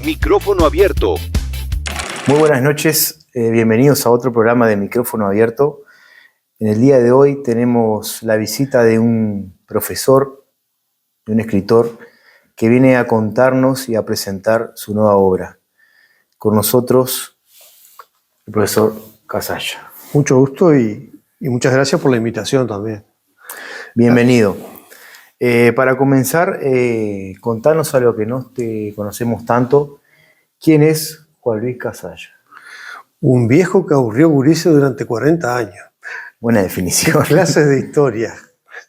Micrófono abierto. Muy buenas noches, bienvenidos a otro programa de Micrófono Abierto. En el día de hoy tenemos la visita de un profesor, de un escritor, que viene a contarnos y a presentar su nueva obra. Con nosotros, el profesor Casalla. Mucho gusto y muchas gracias por la invitación también. Bienvenido. Para comenzar, contanos algo que no te conocemos tanto. ¿Quién es Juan Luis Casalla? Un viejo que aburrió gurises durante 40 años. Buena definición. Clases de historia,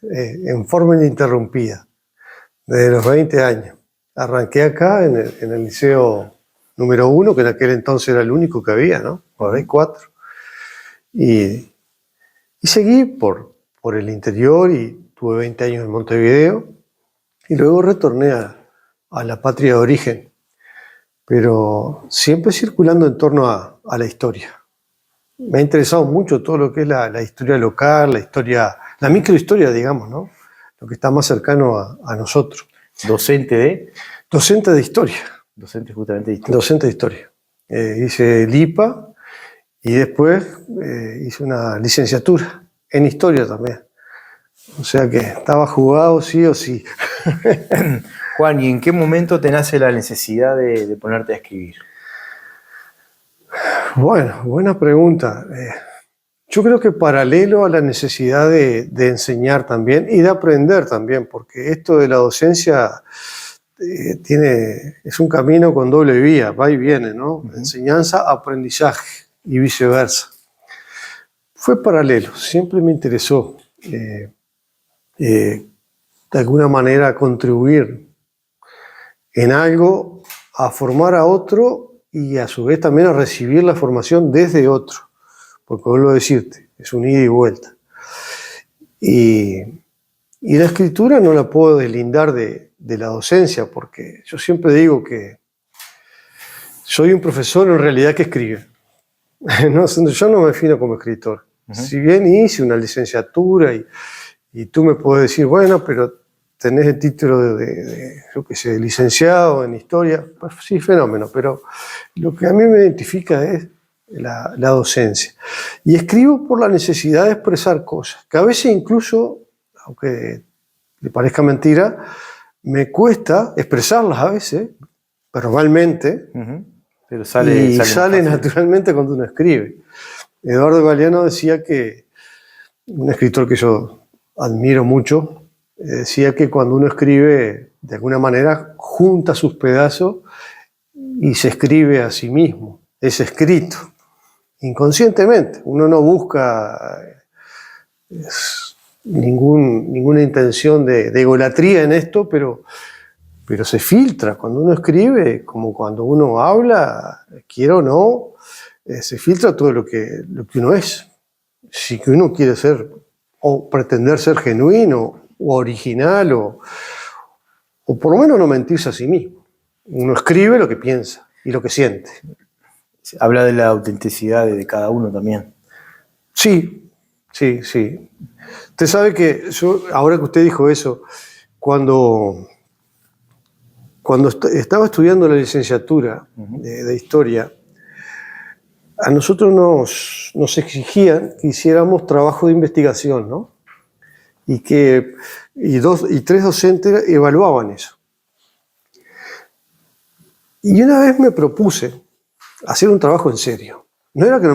en forma ininterrumpida, desde los 20 años. Arranqué acá en el liceo número 1, que en aquel entonces era el único que había, ¿no? Ahora hay 4. Y seguí por el interior y tuve 20 años en Montevideo y luego retorné a la patria de origen, pero siempre circulando en torno a la historia. Me ha interesado mucho todo lo que es la historia local, la microhistoria, digamos, ¿no? Lo que está más cercano a nosotros. ¿Docente de? Docente de historia. Docente justamente de historia. Docente de historia. Hice el IPA y después hice una licenciatura en historia también. O sea que estaba jugado sí o sí. Juan, ¿y en qué momento te nace la necesidad de ponerte a escribir? Bueno, buena pregunta. Yo creo que paralelo a la necesidad de enseñar también y de aprender también, porque esto de la docencia es un camino con doble vía, va y viene, ¿no? Uh-huh. Enseñanza, aprendizaje y viceversa. Fue paralelo, siempre me interesó de alguna manera contribuir en algo a formar a otro y a su vez también a recibir la formación desde otro, porque vuelvo a decirte, es un ida y vuelta. Y la escritura no la puedo deslindar de la docencia, porque yo siempre digo que soy un profesor en realidad que escribe. No, yo no me defino como escritor. Uh-huh. Si bien hice una licenciatura y tú me puedes decir, bueno, pero tenés el título yo qué sé, licenciado en historia, pues sí, fenómeno, pero lo que a mí me identifica es la docencia. Y escribo por la necesidad de expresar cosas, que a veces incluso, aunque le parezca mentira, me cuesta expresarlas a veces, verbalmente, uh-huh. Pero sale naturalmente cuando uno escribe. Eduardo Galeano decía que, un escritor que yo admiro mucho, decía que cuando uno escribe, de alguna manera, junta sus pedazos y se escribe a sí mismo. Es escrito, inconscientemente. Uno no busca ninguna intención de egolatría en esto, pero se filtra. Cuando uno escribe, como cuando uno habla, quiera o no, se filtra todo lo que uno es. Si que uno quiere ser o pretender ser genuino o original o por lo menos no mentirse a sí mismo. Uno escribe lo que piensa y lo que siente. Habla de la autenticidad de cada uno también. Sí. Usted sabe que yo, ahora que usted dijo eso, cuando estaba estudiando la licenciatura de historia, a nosotros nos exigían que hiciéramos trabajo de investigación, ¿no? Y 3 docentes evaluaban eso. Y una vez me propuse hacer un trabajo en serio. No era que no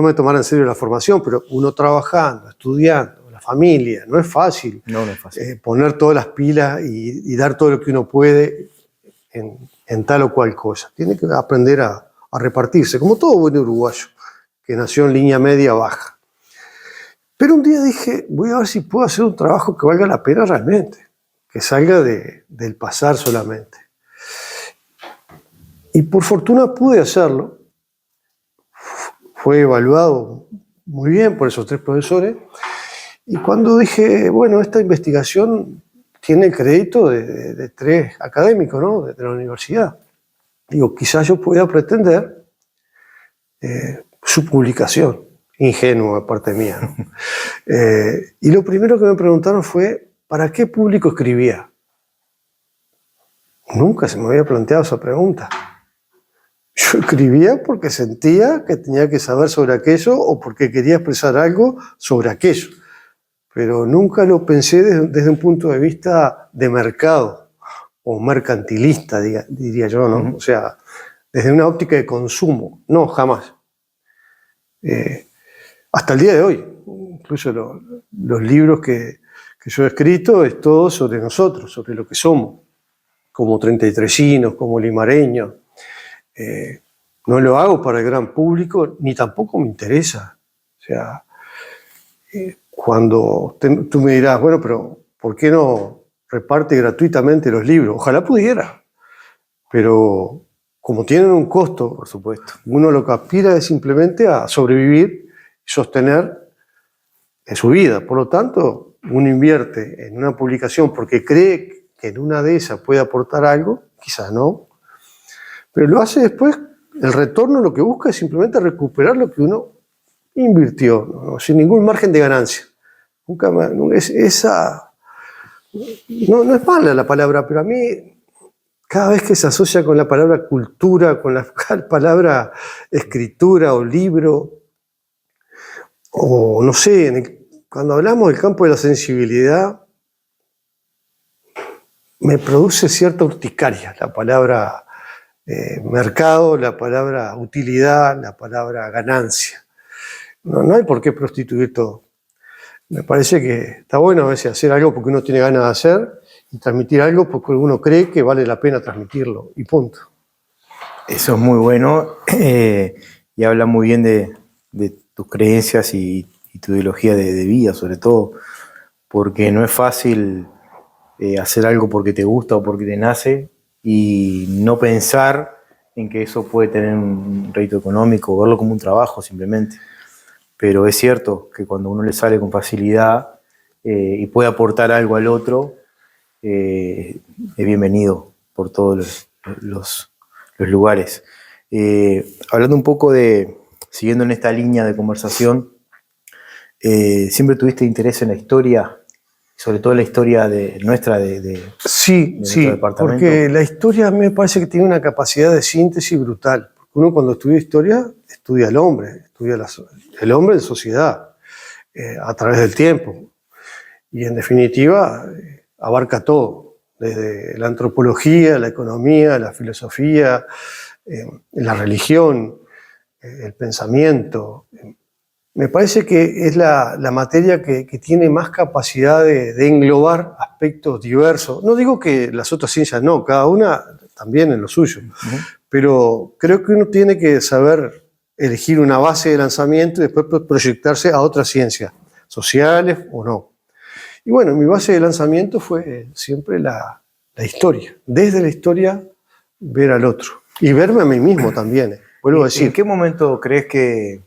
me tomara en serio la formación, pero uno trabajando, estudiando, la familia, no es fácil. No es fácil. Poner todas las pilas y dar todo lo que uno puede en tal o cual cosa. Tiene que aprender a repartirse, como todo buen uruguayo, que nació en línea media baja. Pero un día dije, voy a ver si puedo hacer un trabajo que valga la pena realmente, que salga del pasar solamente. Y por fortuna pude hacerlo. Fue evaluado muy bien por esos 3 profesores. Y cuando dije, bueno, esta investigación tiene el crédito de 3 académicos, ¿no? de la universidad. Digo, quizás yo pueda pretender su publicación. Ingenuo de parte mía, ¿no? Y lo primero que me preguntaron fue, ¿para qué público escribía? Nunca se me había planteado esa pregunta. Yo escribía porque sentía que tenía que saber sobre aquello o porque quería expresar algo sobre aquello. Pero nunca lo pensé desde un punto de vista de mercado o mercantilista, diría yo, ¿no? Ujú. O sea, desde una óptica de consumo. No, jamás. Hasta el día de hoy. Incluso los libros que yo he escrito es todo sobre nosotros, sobre lo que somos, como 33inos, como limareños. No lo hago para el gran público, ni tampoco me interesa. O sea, cuando tú me dirás, bueno, pero ¿por qué no reparte gratuitamente los libros? Ojalá pudiera, pero como tienen un costo, Por supuesto. uno lo que aspira es simplemente a sobrevivir y sostener en su vida. Por lo tanto, uno invierte en una publicación porque cree que en una de esas puede aportar algo, quizás no, pero lo hace después. El retorno lo que busca es simplemente recuperar lo que uno invirtió, ¿no? Sin ningún margen de ganancia. Nunca no es mala la palabra, pero a mí cada vez que se asocia con la palabra cultura, con la palabra escritura o libro, o no sé, cuando hablamos del campo de la sensibilidad, me produce cierta urticaria la palabra mercado, la palabra utilidad, la palabra ganancia. No hay por qué prostituir todo. Me parece que está bueno a veces hacer algo porque uno tiene ganas de hacer y transmitir algo porque uno cree que vale la pena transmitirlo, y punto. Eso es muy bueno y habla muy bien de tus creencias y tu ideología de vida, sobre todo, porque no es fácil hacer algo porque te gusta o porque te nace y no pensar en que eso puede tener un rédito económico, verlo como un trabajo simplemente. Pero es cierto que cuando uno le sale con facilidad y puede aportar algo al otro, es bienvenido por todos los lugares. Hablando un poco siguiendo en esta línea de conversación, ¿siempre tuviste interés en la historia? Sobre todo la historia nuestra de Sí, nuestro departamento. porque la historia a mí me parece que tiene una capacidad de síntesis brutal. Uno cuando estudia historia, estudia al hombre, estudia el hombre en sociedad, a través del tiempo. Y en definitiva, abarca todo, desde la antropología, la economía, la filosofía, la religión, el pensamiento. Me parece que es la materia que tiene más capacidad de englobar aspectos diversos. No digo que las otras ciencias no, cada una también en lo suyo, pero creo que uno tiene que saber elegir una base de lanzamiento y después proyectarse a otras ciencias, sociales o no. Y bueno, mi base de lanzamiento fue siempre la historia. Desde la historia, ver al otro. Y verme a mí mismo también. Vuelvo a decir. ¿En qué momento crees que,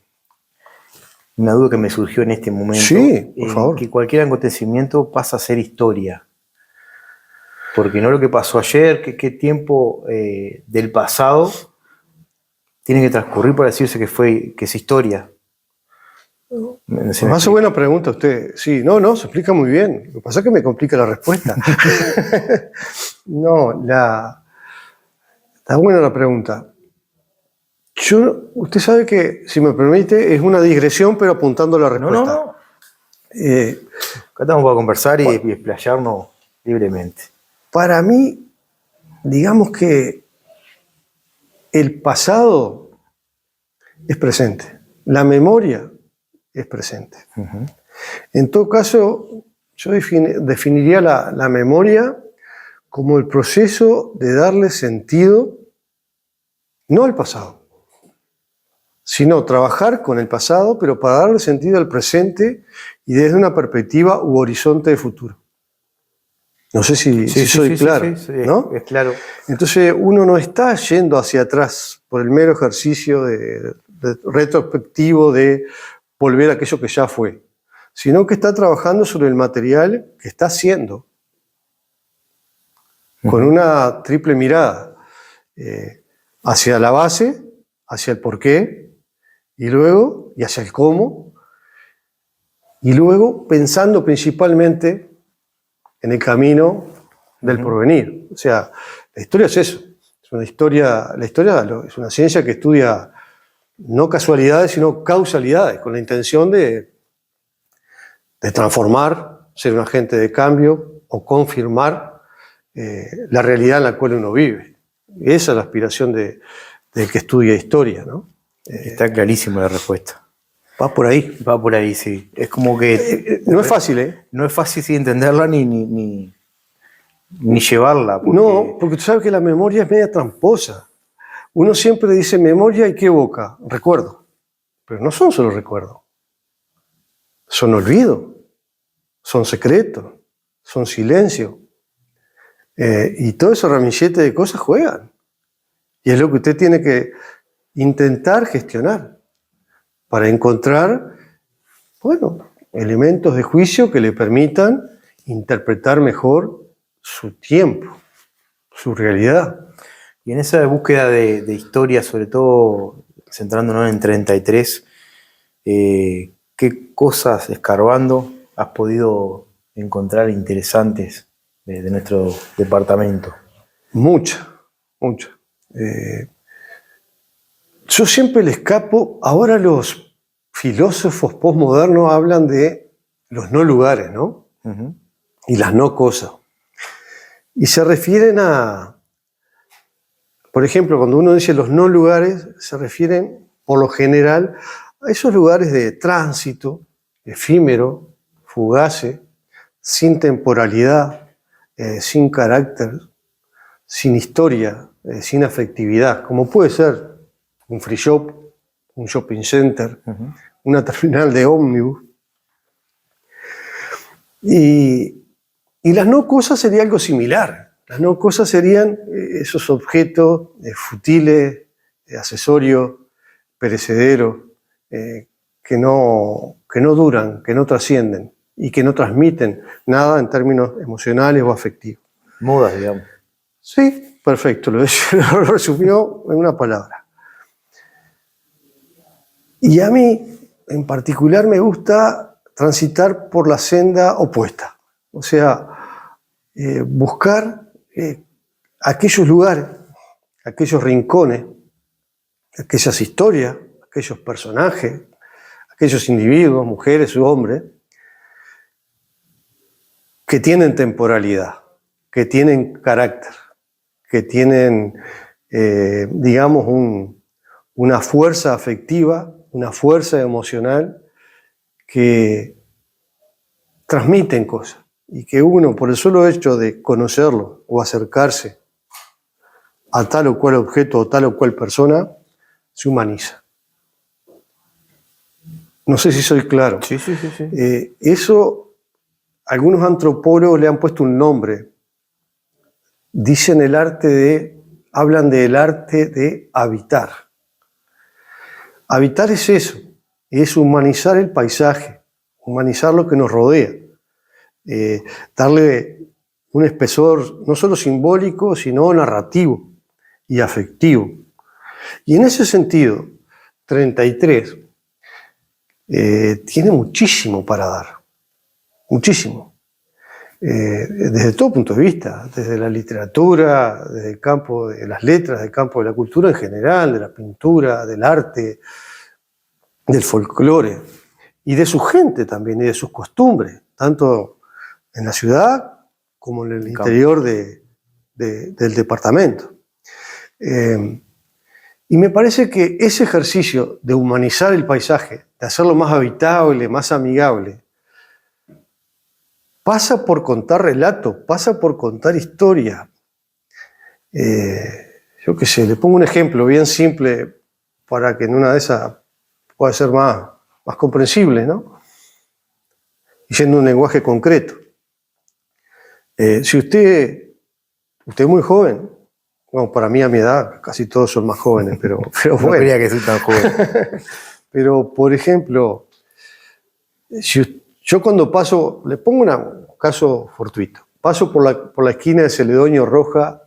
una duda que me surgió en este momento, sí, por favor, que cualquier acontecimiento pasa a ser historia? Porque no lo que pasó ayer, qué tiempo del pasado tiene que transcurrir para decirse que es historia. Me hace buena pregunta usted. Sí, no, se explica muy bien. Lo que pasa es que me complica la respuesta. Está buena la pregunta. Usted sabe que, si me permite, es una digresión, pero apuntando a la respuesta. No. Acá estamos para conversar y explayarnos libremente. Para mí, digamos que el pasado es presente. La memoria es presente. Uh-huh. En todo caso, yo definiría la memoria como el proceso de darle sentido, no al pasado, sino trabajar con el pasado, pero para darle sentido al presente y desde una perspectiva u horizonte de futuro. No sé si soy claro, sí, ¿no? Es claro. Entonces uno no está yendo hacia atrás por el mero ejercicio de retrospectivo de volver a aquello que ya fue, sino que está trabajando sobre el material que está haciendo, con una triple mirada, hacia la base, hacia el porqué, y hacia el cómo, y luego pensando principalmente en el camino del porvenir. O sea, la historia es eso. Es una historia, la historia es una ciencia que estudia no casualidades, sino causalidades, con la intención de transformar, ser un agente de cambio o confirmar la realidad en la cual uno vive. Esa es la aspiración del que estudia historia, ¿no? Está clarísima la respuesta. Va por ahí. Va por ahí, sí. Es como que... no es fácil, ¿eh? No es fácil sí, entenderla ni llevarla. Porque... No, porque tú sabes que la memoria es media tramposa. Uno siempre dice memoria y ¿qué evoca? Recuerdo. Pero no son solo recuerdos. Son olvido, son secretos, son silencio. Y todo ese ramillete de cosas juegan. Y es lo que usted tiene que intentar gestionar para encontrar, bueno, elementos de juicio que le permitan interpretar mejor su tiempo, su realidad. Y en esa búsqueda de historia, sobre todo centrándonos en 33, ¿qué cosas, escarbando, has podido encontrar interesantes de nuestro departamento? Mucha. Yo siempre le escapo. Ahora los filósofos postmodernos hablan de los no lugares, ¿no? Uh-huh. Y las no cosas. Y se refieren a, por ejemplo, cuando uno dice los no lugares, se refieren, por lo general, a esos lugares de tránsito, efímero, fugace, sin temporalidad, sin carácter, sin historia, sin afectividad, como puede ser un free shop, un shopping center, uh-huh, una terminal de ómnibus. Y las no cosas sería algo similar. Las no cosas serían esos objetos futiles, accesorios, perecederos, que no duran, que no trascienden y que no transmiten nada en términos emocionales o afectivos. Modas, digamos. Sí, perfecto, lo resumió en una palabra. Y a mí, en particular, me gusta transitar por la senda opuesta. O sea, buscar aquellos lugares, aquellos rincones, aquellas historias, aquellos personajes, aquellos individuos, mujeres u hombres, que tienen temporalidad, que tienen carácter, que tienen, digamos, una fuerza afectiva, una fuerza emocional que transmiten cosas y que uno, por el solo hecho de conocerlo o acercarse a tal o cual objeto o tal o cual persona, se humaniza. No sé si soy claro. Sí. Eso, algunos antropólogos le han puesto un nombre. Dicen hablan del arte de habitar. Habitar es eso, es humanizar el paisaje, humanizar lo que nos rodea, darle un espesor no solo simbólico, sino narrativo y afectivo. Y en ese sentido, 33 tiene muchísimo para dar, muchísimo. Desde todo punto de vista, desde la literatura, desde el campo de las letras, del campo de la cultura en general, de la pintura, del arte, del folclore, y de su gente también, y de sus costumbres, tanto en la ciudad como en el interior del departamento. Y me parece que ese ejercicio de humanizar el paisaje, de hacerlo más habitable, más amigable, pasa por contar relatos, pasa por contar historia. Yo qué sé, le pongo un ejemplo bien simple para que en una de esas pueda ser más comprensible, ¿no? Y siendo un lenguaje concreto. Si usted es muy joven, bueno, para mí a mi edad casi todos son más jóvenes, pero no bueno. quería que soy tan joven. Pero, por ejemplo, yo cuando paso, le pongo un caso fortuito, paso por la esquina de Celedonio Roja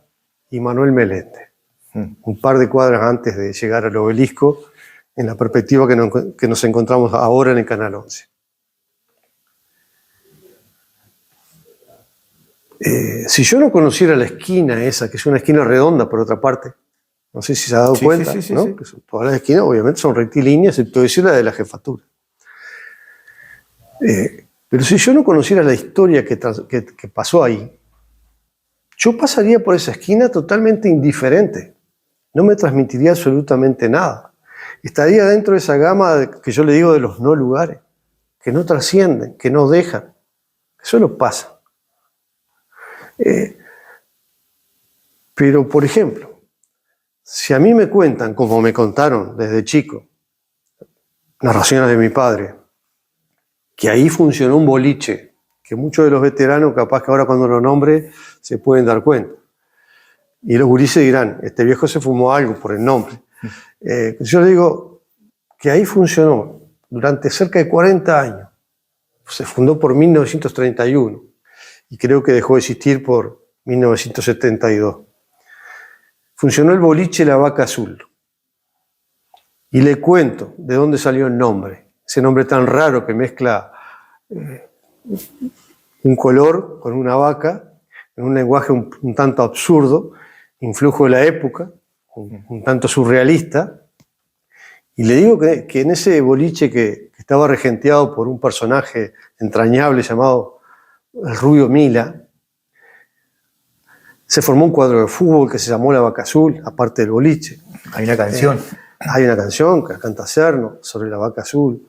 y Manuel Meléndez, un par de cuadras antes de llegar al obelisco, en la perspectiva que nos encontramos ahora en el Canal 11. Si yo no conociera la esquina esa, que es una esquina redonda por otra parte, no sé si se ha dado cuenta, ¿no? Sí. Que todas las esquinas obviamente son rectilíneas, excepto decir la de la jefatura. Pero si yo no conociera la historia que pasó ahí, yo pasaría por esa esquina totalmente indiferente. No me transmitiría absolutamente nada. Estaría dentro de esa gama que yo le digo de los no lugares, que no trascienden, que no dejan. Eso lo pasa. Pero, por ejemplo, si a mí me cuentan, como me contaron desde chico, narraciones de mi padre, que ahí funcionó un boliche, que muchos de los veteranos, capaz que ahora cuando lo nombre, se pueden dar cuenta. Y los gurises dirán, este viejo se fumó algo por el nombre. Yo le digo que ahí funcionó durante cerca de 40 años. Se fundó por 1931 y creo que dejó de existir por 1972. Funcionó el boliche La Vaca Azul. Y le cuento de dónde salió el nombre. Ese nombre tan raro que mezcla un color con una vaca, en un lenguaje un tanto absurdo, influjo de la época, un tanto surrealista. Y le digo que en ese boliche que estaba regenteado por un personaje entrañable llamado el Rubio Mila, se formó un cuadro de fútbol que se llamó La Vaca Azul, aparte del boliche. Hay una canción. Hay una canción que canta Serno sobre la Vaca Azul.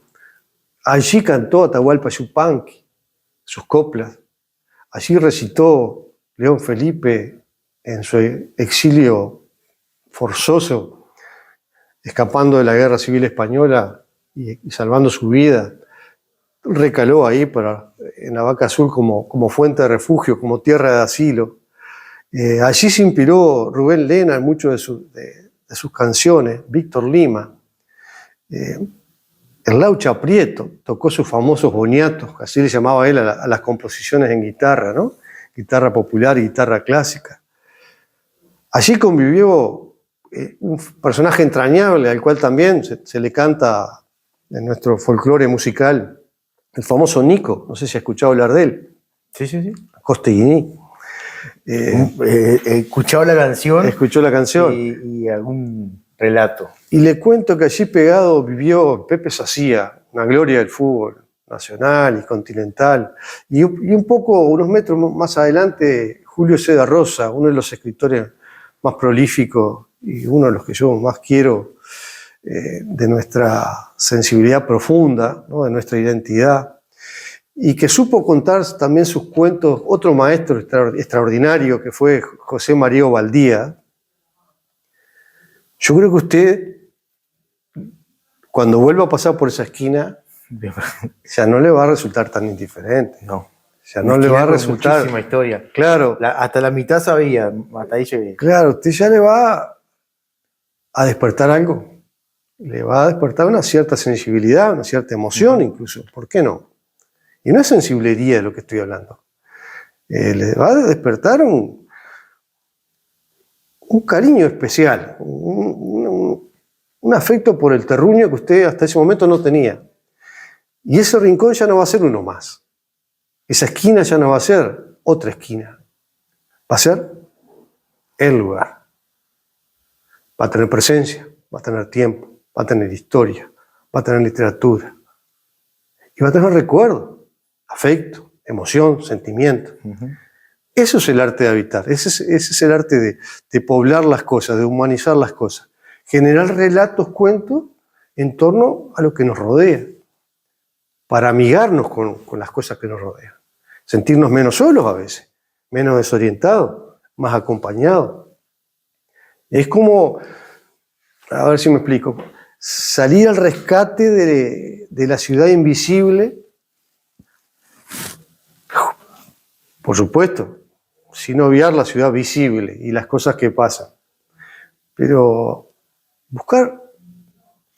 Allí cantó Atahualpa Yupanqui sus coplas. Allí recitó León Felipe en su exilio forzoso, escapando de la Guerra Civil Española y salvando su vida. Recaló ahí en la Vaca Azul como fuente de refugio, como tierra de asilo. Allí se inspiró Rubén Lena en muchas de sus canciones, Víctor Lima. El Laucha Prieto tocó sus famosos boniatos, así le llamaba él a las composiciones en guitarra, ¿no? Guitarra popular y guitarra clásica. Allí convivió un personaje entrañable al cual también se le canta en nuestro folclore musical, el famoso Nico, no sé si ha escuchado hablar de él. Sí. Costeguiní. He escuchado la canción. Escuchó la canción. Y algún relato. Y le cuento que allí pegado vivió Pepe Sacía, una gloria del fútbol nacional y continental. Y un poco, unos metros más adelante, Julio Seda Rosa, uno de los escritores más prolíficos y uno de los que yo más quiero de nuestra sensibilidad profunda, ¿no? De nuestra identidad. Y que supo contar también sus cuentos, otro maestro extraordinario que fue José María Valdía. Yo creo que usted, cuando vuelva a pasar por esa esquina, ya no le va a resultar tan indiferente. No. Ya no le va a resultar. Muchísima historia. Claro. Hasta la mitad sabía, hasta ahí llegué. Claro, usted ya le va a despertar algo. Le va a despertar una cierta sensibilidad, una cierta emoción incluso. ¿Por qué no? Y no es sensiblería de lo que estoy hablando. Le va a despertar un cariño especial, un afecto por el terruño que usted hasta ese momento no tenía. Y ese rincón ya no va a ser uno más. Esa esquina ya no va a ser otra esquina. Va a ser el lugar. Va a tener presencia, va a tener tiempo, va a tener historia, va a tener literatura. Y va a tener recuerdo, afecto, emoción, sentimiento. Eso es el arte de habitar, ese es el arte de poblar las cosas, de humanizar las cosas. Generar relatos, cuentos en torno a lo que nos rodea, para amigarnos con las cosas que nos rodean. Sentirnos menos solos a veces, menos desorientados, más acompañados. Es como, a ver si me explico, salir al rescate de la ciudad invisible, por supuesto, sin obviar la ciudad visible y las cosas que pasan. Pero buscar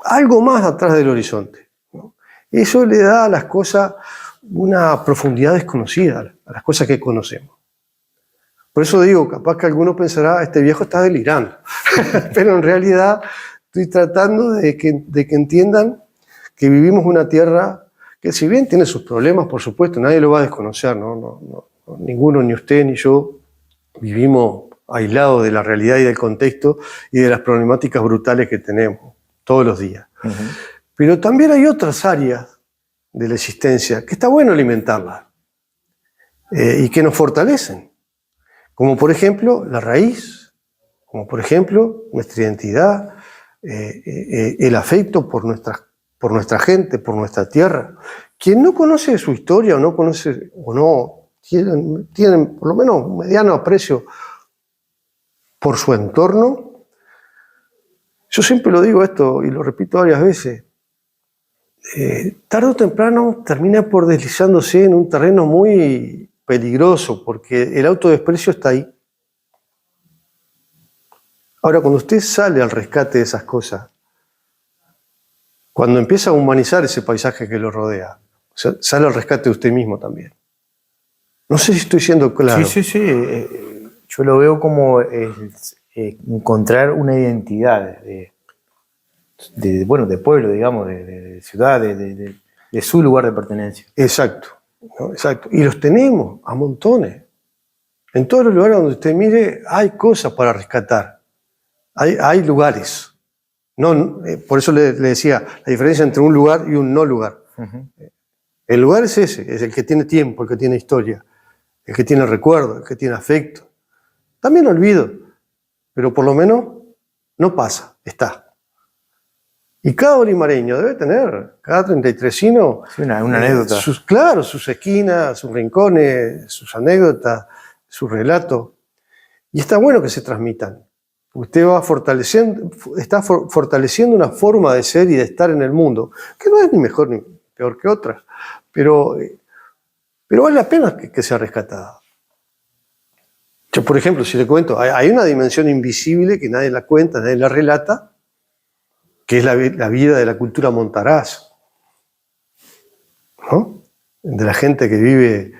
algo más atrás del horizonte, ¿no? Eso le da a las cosas una profundidad desconocida, a las cosas que conocemos. Por eso digo, capaz que alguno pensará, este viejo está delirando. Pero en realidad estoy tratando de que entiendan que vivimos una tierra que, si bien tiene sus problemas, por supuesto, nadie lo va a desconocer, ¿no? Ninguno, ni usted ni yo, vivimos aislados de la realidad y del contexto y de las problemáticas brutales que tenemos todos los días. Pero también hay otras áreas de la existencia que está bueno alimentarlas y que nos fortalecen, como por ejemplo la raíz, como por ejemplo nuestra identidad, el afecto por nuestra gente, por nuestra tierra. Quien no conoce su historia o no conoce o no tienen por lo menos un mediano aprecio por su entorno, yo siempre lo digo esto y lo repito varias veces, tarde o temprano termina por deslizándose en un terreno muy peligroso, porque el autodesprecio está ahí. Ahora, cuando usted sale al rescate de esas cosas, cuando empieza a humanizar ese paisaje que lo rodea, o sea, sale al rescate de usted mismo también. No sé si estoy siendo claro. Sí. Yo lo veo como encontrar una identidad de pueblo, digamos, de ciudad, de su lugar de pertenencia. Exacto, ¿no? Exacto. Y los tenemos a montones. En todos los lugares donde usted mire hay cosas para rescatar. Hay lugares. No, por eso le decía la diferencia entre un lugar y un no lugar. El lugar es ese, es el que tiene tiempo, el que tiene historia, el que tiene recuerdo, el que tiene afecto. También olvido, pero por lo menos no pasa, está. Y cada olimareño debe tener, cada 33ino, sí, una anécdota. Sus esquinas, sus rincones, sus anécdotas, sus relatos. Y está bueno que se transmitan. Usted está fortaleciendo una forma de ser y de estar en el mundo, que no es ni mejor ni peor que otras, pero vale la pena que sea rescatada. Yo, por ejemplo, si le cuento, hay una dimensión invisible que nadie la cuenta, nadie la relata, que es la vida de la cultura montaraz, ¿no? De la gente que vive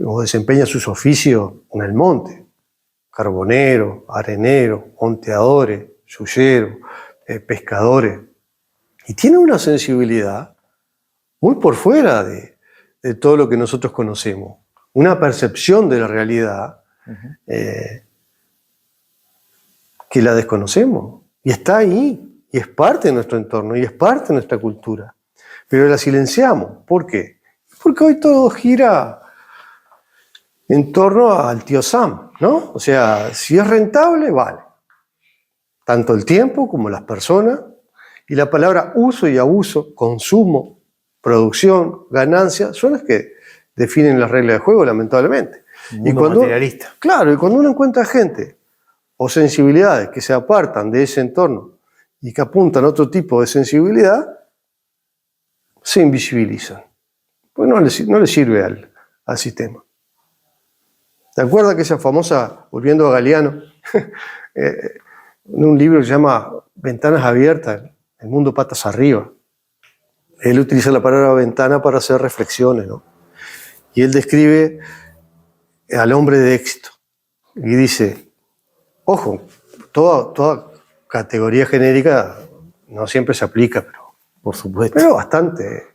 o desempeña sus oficios en el monte. Carboneros, areneros, monteadores, yuyeros, pescadores. Y tiene una sensibilidad muy por fuera de todo lo que nosotros conocemos. Una percepción de la realidad que la desconocemos. Y está ahí, y es parte de nuestro entorno, y es parte de nuestra cultura. Pero la silenciamos. ¿Por qué? Porque hoy todo gira en torno al tío Sam, ¿no? O sea, si es rentable, vale. Tanto el tiempo como las personas. Y la palabra uso y abuso, consumo, producción, ganancia, son las que definen las reglas de juego, lamentablemente. Y cuando, materialista. Claro, y cuando uno encuentra gente o sensibilidades que se apartan de ese entorno y que apuntan a otro tipo de sensibilidad, se invisibilizan. Pues no le sirve al sistema. ¿Te acuerdas que esa famosa, volviendo a Galeano, en un libro que se llama Ventanas Abiertas, el mundo patas arriba? Él utiliza la palabra ventana para hacer reflexiones, ¿no? Y él describe al hombre de éxito. Y dice, ojo, toda categoría genérica no siempre se aplica, pero por supuesto. Pero bastante,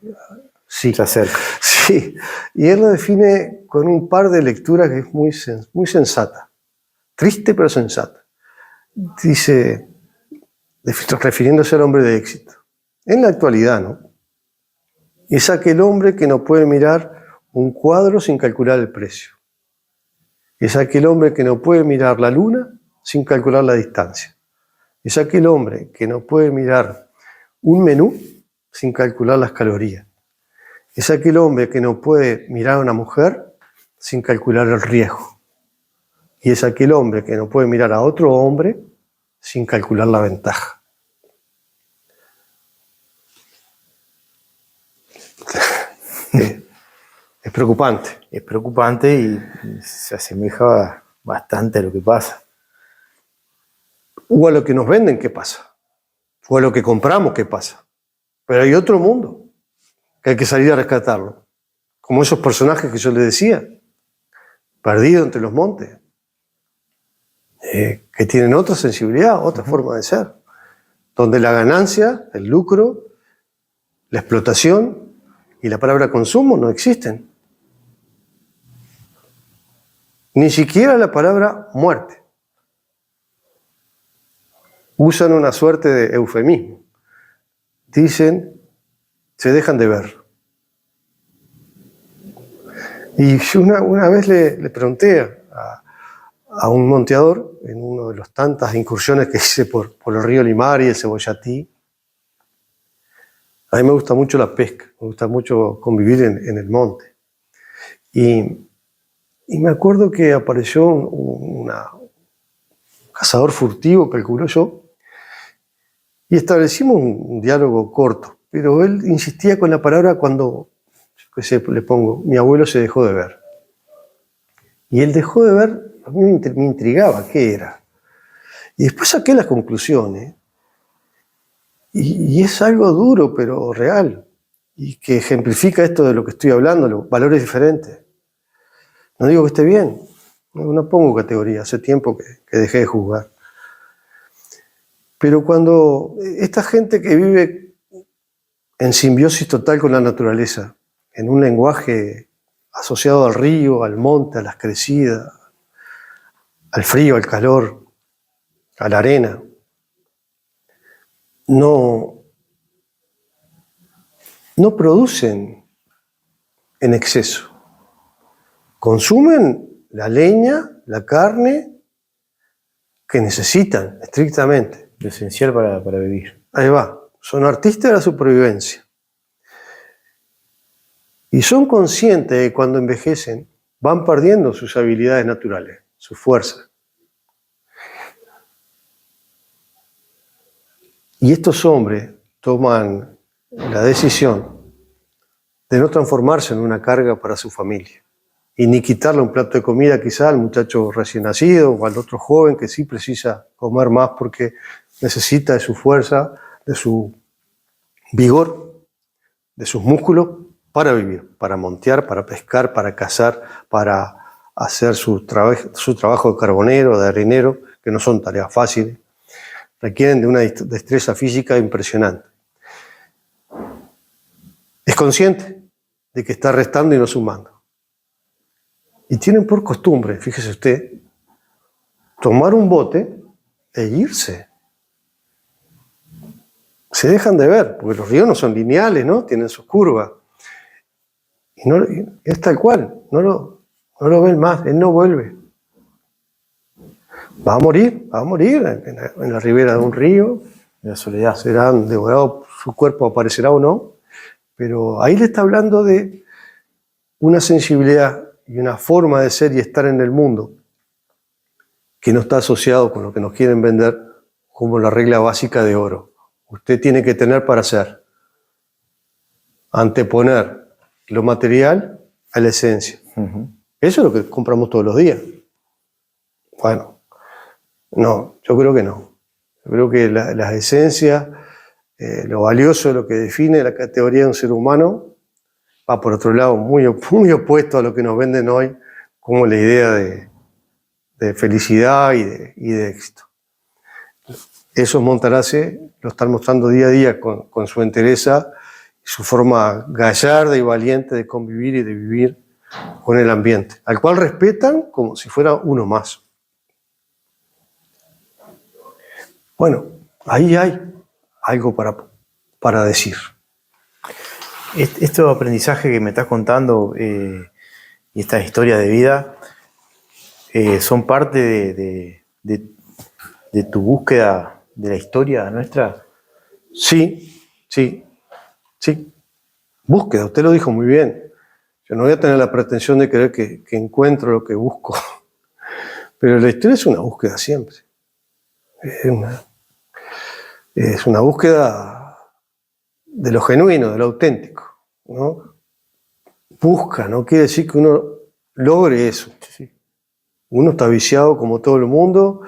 sí. Se acerca. Sí, y él lo define con un par de lecturas que es muy sensata. Triste pero sensata. Dice, refiriéndose al hombre de éxito, en la actualidad, ¿no? Es aquel hombre que no puede mirar un cuadro sin calcular el precio. Es aquel hombre que no puede mirar la luna sin calcular la distancia. Es aquel hombre que no puede mirar un menú sin calcular las calorías. Es aquel hombre que no puede mirar a una mujer sin calcular el riesgo. Y es aquel hombre que no puede mirar a otro hombre sin calcular la ventaja. Es preocupante. Es preocupante y se asemeja bastante a lo que pasa. O a lo que nos venden, ¿qué pasa? O a lo que compramos, ¿qué pasa? Pero hay otro mundo que hay que salir a rescatarlo. Como esos personajes que yo les decía, perdidos entre los montes, que tienen otra sensibilidad, otra forma de ser, donde la ganancia, el lucro, la explotación y la palabra consumo no existen. Ni siquiera la palabra muerte. Usan una suerte de eufemismo. Dicen, se dejan de ver. Y yo una vez le pregunté a un monteador, en una de las tantas incursiones que hice por el río Limar y el Cebollatí, a mí me gusta mucho la pesca, me gusta mucho convivir en el monte. Y me acuerdo que apareció un cazador furtivo, calculo yo, y establecimos un diálogo corto, pero él insistía con la palabra cuando, yo qué sé, le pongo, mi abuelo se dejó de ver. Y él dejó de ver, a mí me intrigaba qué era. Y después saqué las conclusiones, y es algo duro, pero real, y que ejemplifica esto de lo que estoy hablando, los valores diferentes. No digo que esté bien, no pongo categoría, hace tiempo que dejé de juzgar. Pero cuando esta gente que vive en simbiosis total con la naturaleza, en un lenguaje asociado al río, al monte, a las crecidas, al frío, al calor, a la arena, no producen en exceso. Consumen la leña, la carne que necesitan estrictamente. Lo esencial para vivir. Ahí va. Son artistas de la supervivencia. Y son conscientes de que cuando envejecen van perdiendo sus habilidades naturales, su fuerza. Y estos hombres toman la decisión de no transformarse en una carga para su familia. Y ni quitarle un plato de comida quizá al muchacho recién nacido o al otro joven que sí precisa comer más porque necesita de su fuerza, de su vigor, de sus músculos para vivir, para montear, para pescar, para cazar, para hacer su trabajo de carbonero, de arenero, que no son tareas fáciles, requieren de una destreza física impresionante. Es consciente de que está restando y no sumando. Y tienen por costumbre, fíjese usted, tomar un bote e irse. Se dejan de ver, porque los ríos no son lineales, ¿no? Tienen sus curvas. Y es tal cual, no lo ven más, él no vuelve. Va a morir en la ribera de un río. De la soledad. Serán devorados, su cuerpo aparecerá o no, pero ahí le está hablando de una sensibilidad y una forma de ser y estar en el mundo que no está asociado con lo que nos quieren vender como la regla básica de oro. Usted tiene que tener para ser. Anteponer lo material a la esencia. Uh-huh. Eso es lo que compramos todos los días. Bueno, no, yo creo que no. Yo creo que las esencias, lo valioso, lo que define la categoría de un ser humano, va por otro lado muy opuesto a lo que nos venden hoy como la idea de felicidad y de éxito. Esos Montarace lo están mostrando día a día con su entereza y su forma gallarda y valiente de convivir y de vivir con el ambiente, al cual respetan como si fuera uno más. Bueno, ahí hay algo para decir. Este aprendizaje que me estás contando y estas historias de vida son parte de tu búsqueda de la historia nuestra. Sí. Búsqueda, usted lo dijo muy bien. Yo no voy a tener la pretensión de creer que encuentro lo que busco, pero la historia es una búsqueda siempre. Es una búsqueda de lo genuino, de lo auténtico, ¿no? Busca, no quiere decir que uno logre eso. Sí. Uno está viciado, como todo el mundo,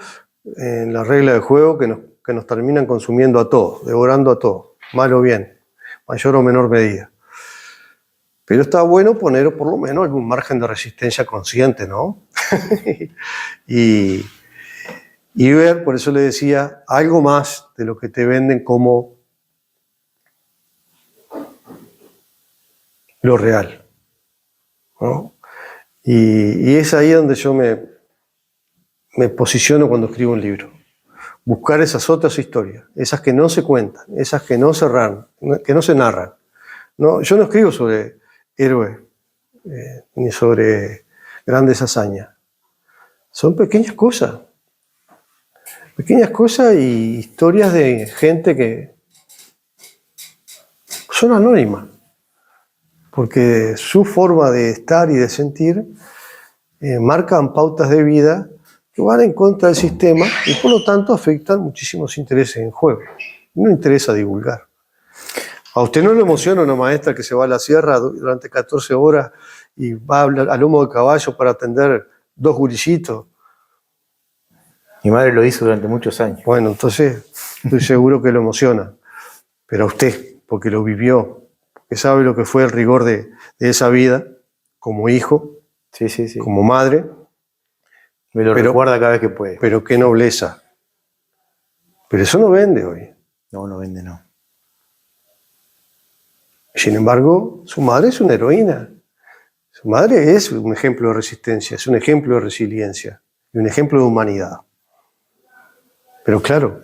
en la regla de juego que nos terminan consumiendo a todos, devorando a todos, mal o bien, mayor o menor medida. Pero está bueno poner por lo menos algún margen de resistencia consciente, ¿no? y ver, por eso le decía, algo más de lo que te venden como lo real, ¿no? Y es ahí donde yo me posiciono cuando escribo un libro. Buscar esas otras historias, esas que no se cuentan, esas que no se narran. No, yo no escribo sobre héroes ni sobre grandes hazañas. Son pequeñas cosas y historias de gente que son anónimas, porque su forma de estar y de sentir marcan pautas de vida que van en contra del sistema y por lo tanto afectan muchísimos intereses en juego. No interesa divulgar. ¿A usted no le emociona una maestra que se va a la sierra durante 14 horas y va al lomo de caballo para atender 2 gurisitos? Mi madre lo hizo durante muchos años. Bueno, entonces estoy seguro que lo emociona. Pero a usted, porque lo vivió, que sabe lo que fue el rigor de esa vida, como hijo, Sí. como madre. Me lo recuerda cada vez que puede. Pero qué nobleza. Pero eso no vende hoy. No vende, no. Sin embargo, su madre es una heroína. Su madre es un ejemplo de resistencia, es un ejemplo de resiliencia y un ejemplo de humanidad. Pero claro,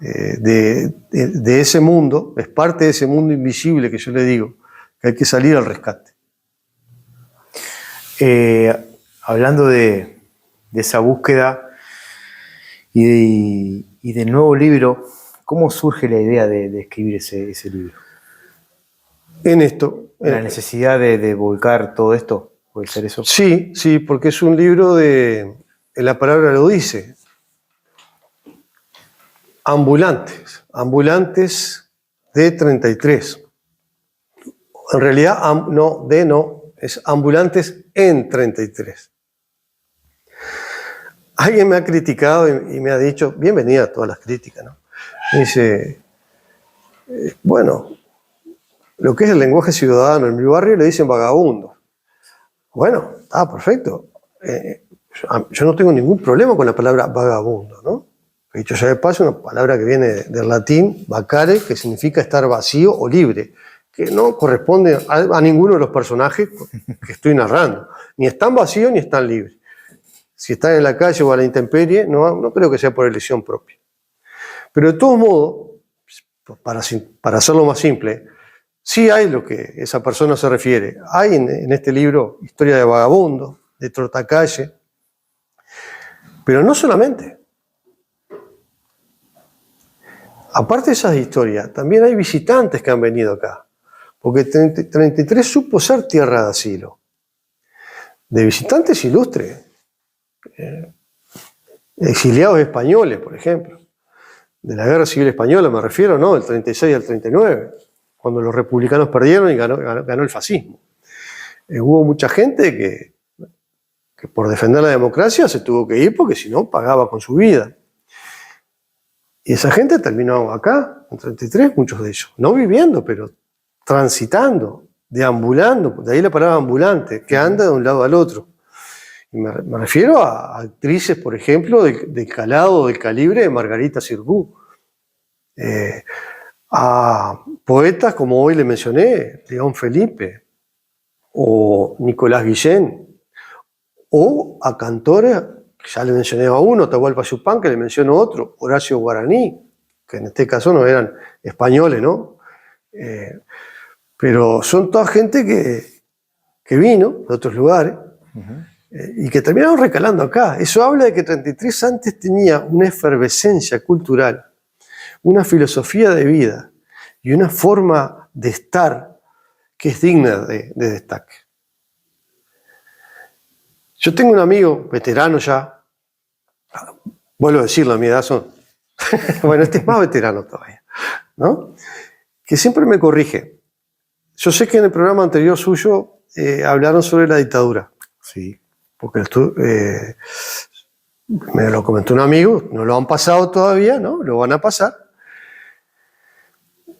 de ese mundo, es parte de ese mundo invisible que yo le digo, que hay que salir al rescate. Hablando de esa búsqueda y del nuevo libro, ¿cómo surge la idea de escribir ese libro? En esto. ¿La necesidad de volcar todo esto? ¿Puede ser eso? Sí, porque es un libro la palabra lo dice. Ambulantes de 33. En realidad, es ambulantes en 33. Alguien me ha criticado y me ha dicho, bienvenida a todas las críticas, ¿no? Me dice, bueno, lo que es el lenguaje ciudadano en mi barrio le dicen vagabundo. Bueno, perfecto. Yo no tengo ningún problema con la palabra vagabundo, ¿no? Dicho sea de paso, una palabra que viene del latín vacare, que significa estar vacío o libre, que no corresponde a ninguno de los personajes que estoy narrando. Ni están vacíos ni están libres. Si están en la calle o a la intemperie, no creo que sea por elección propia. Pero de todos modos, para hacerlo más simple, sí hay lo que esa persona se refiere. Hay en este libro historia de vagabundo, de trotacalle, pero no solamente. Aparte de esas historias, también hay visitantes que han venido acá, porque 33 supo ser tierra de asilo, de visitantes ilustres, exiliados españoles, por ejemplo, de la Guerra Civil Española me refiero, ¿no? Del 36 al 39, cuando los republicanos perdieron y ganó el fascismo. Hubo mucha gente que por defender la democracia se tuvo que ir porque si no pagaba con su vida. Y esa gente terminó acá, en 33, muchos de ellos, no viviendo, pero transitando, deambulando, de ahí la palabra ambulante, que anda de un lado al otro. Y me refiero a actrices, por ejemplo, del calado, del calibre de Margarita Sirgu, a poetas como hoy le mencioné, León Felipe, o Nicolás Guillén, o a cantores, ya le mencioné a uno, Atahualpa Yupanqui, que le menciono otro, Horacio Guaraní, que en este caso no eran españoles, ¿no? Pero son toda gente que vino de otros lugares y que terminaron recalando acá. Eso habla de que 33 antes tenía una efervescencia cultural, una filosofía de vida y una forma de estar que es digna de destaque. Yo tengo un amigo veterano ya, vuelvo a decirlo, a mi edad son, bueno, este es más veterano todavía, ¿no? Que siempre me corrige. Yo sé que en el programa anterior suyo hablaron sobre la dictadura. Sí. Porque me lo comentó un amigo, no lo han pasado todavía, ¿no? Lo van a pasar.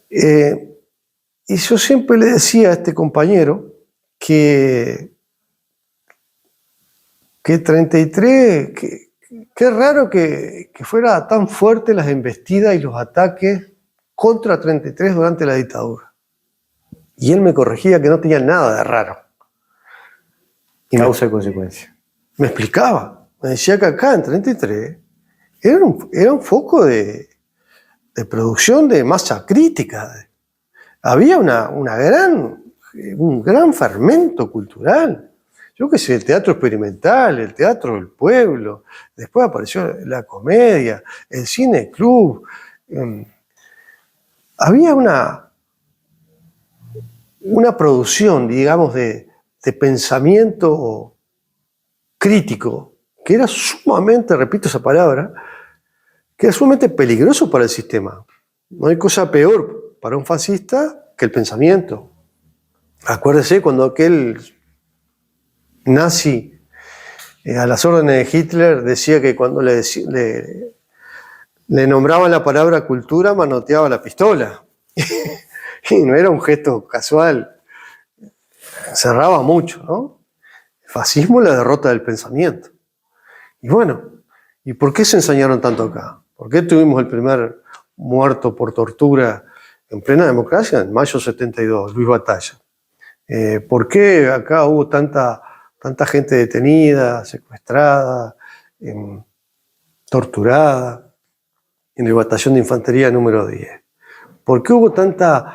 Y yo siempre le decía a este compañero que 33, qué raro que fuera tan fuerte las embestidas y los ataques contra 33 durante la dictadura. Y él me corregía que no tenía nada de raro. Causa y consecuencia. Me explicaba, me decía que acá en 33 era un foco de producción de masa crítica. Había un gran fermento cultural. Yo qué sé, el teatro experimental, el teatro del pueblo, después apareció la comedia, el cine club. Había una producción, digamos, de pensamiento crítico, que era sumamente, repito esa palabra, que era sumamente peligroso para el sistema. No hay cosa peor para un fascista que el pensamiento. Acuérdese cuando aquel nazi a las órdenes de Hitler decía que cuando le nombraban la palabra cultura manoteaba la pistola. Y no era un gesto casual, cerraba mucho, ¿no? El fascismo es la derrota del pensamiento. Y bueno, ¿y por qué se ensañaron tanto acá? ¿Por qué tuvimos el primer muerto por tortura en plena democracia en mayo 72, Luis Batalla? ¿Por qué acá hubo tanta gente detenida, secuestrada, torturada en el batallón de infantería número 10? ¿Por qué hubo tanta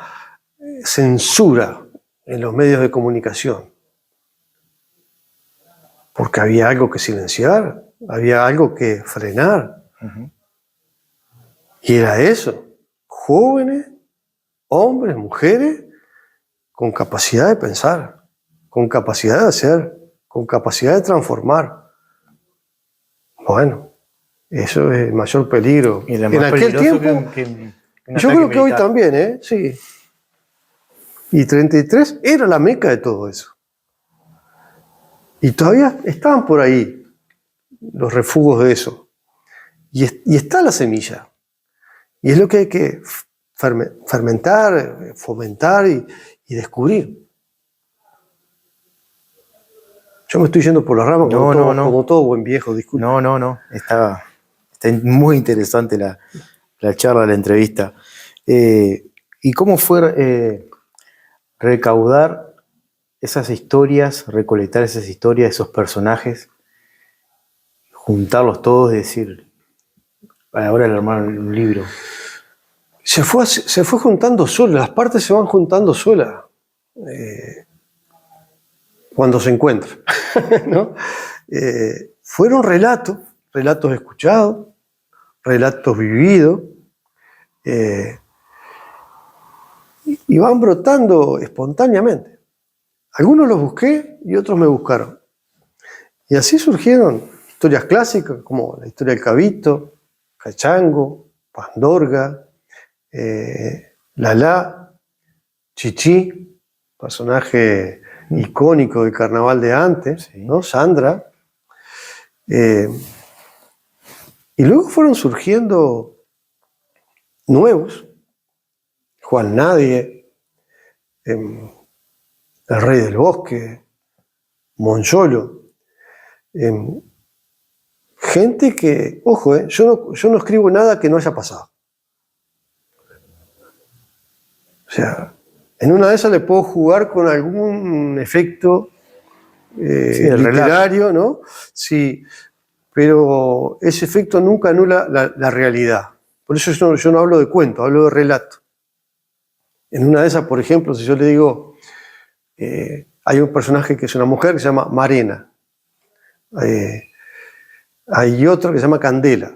censura en los medios de comunicación? Porque había algo que silenciar, había algo que frenar. Uh-huh. Y era eso, jóvenes, hombres, mujeres, con capacidad de pensar, con capacidad de hacer, con capacidad de transformar. Bueno, eso es el mayor peligro. Y en aquel tiempo, yo creo que hoy también, ¿eh? Sí. Y 33 era la meca de todo eso. Y todavía estaban por ahí los refugos de eso. Y está la semilla. Y es lo que hay que fermentar, fomentar y descubrir. Yo me estoy yendo por la rama como todo buen viejo, disculpe. No. Está muy interesante la charla, la entrevista. ¿Y cómo fue recaudar esas historias, recolectar esas historias, esos personajes, juntarlos todos y decir, ahora le armaron un libro? Se fue juntando sola, las partes se van juntando solas. Cuando se encuentran, ¿no? Fueron relatos escuchados, relatos vividos, y van brotando espontáneamente. Algunos los busqué y otros me buscaron. Y así surgieron historias clásicas como la historia del Cabito, Cachango, Pandorga, Lalá, Chichi, personaje icónico del carnaval de antes, sí, ¿no? Sandra. Y luego fueron surgiendo nuevos, Juan Nadie, El Rey del Bosque, Moncholo. Gente que, ojo, yo no escribo nada que no haya pasado. O sea, en una de esas le puedo jugar con algún efecto literario, ¿no? Sí, pero ese efecto nunca anula la realidad. Por eso yo no hablo de cuento, hablo de relato. En una de esas, por ejemplo, si yo le digo, hay un personaje que es una mujer que se llama Marena. Hay otro que se llama Candela.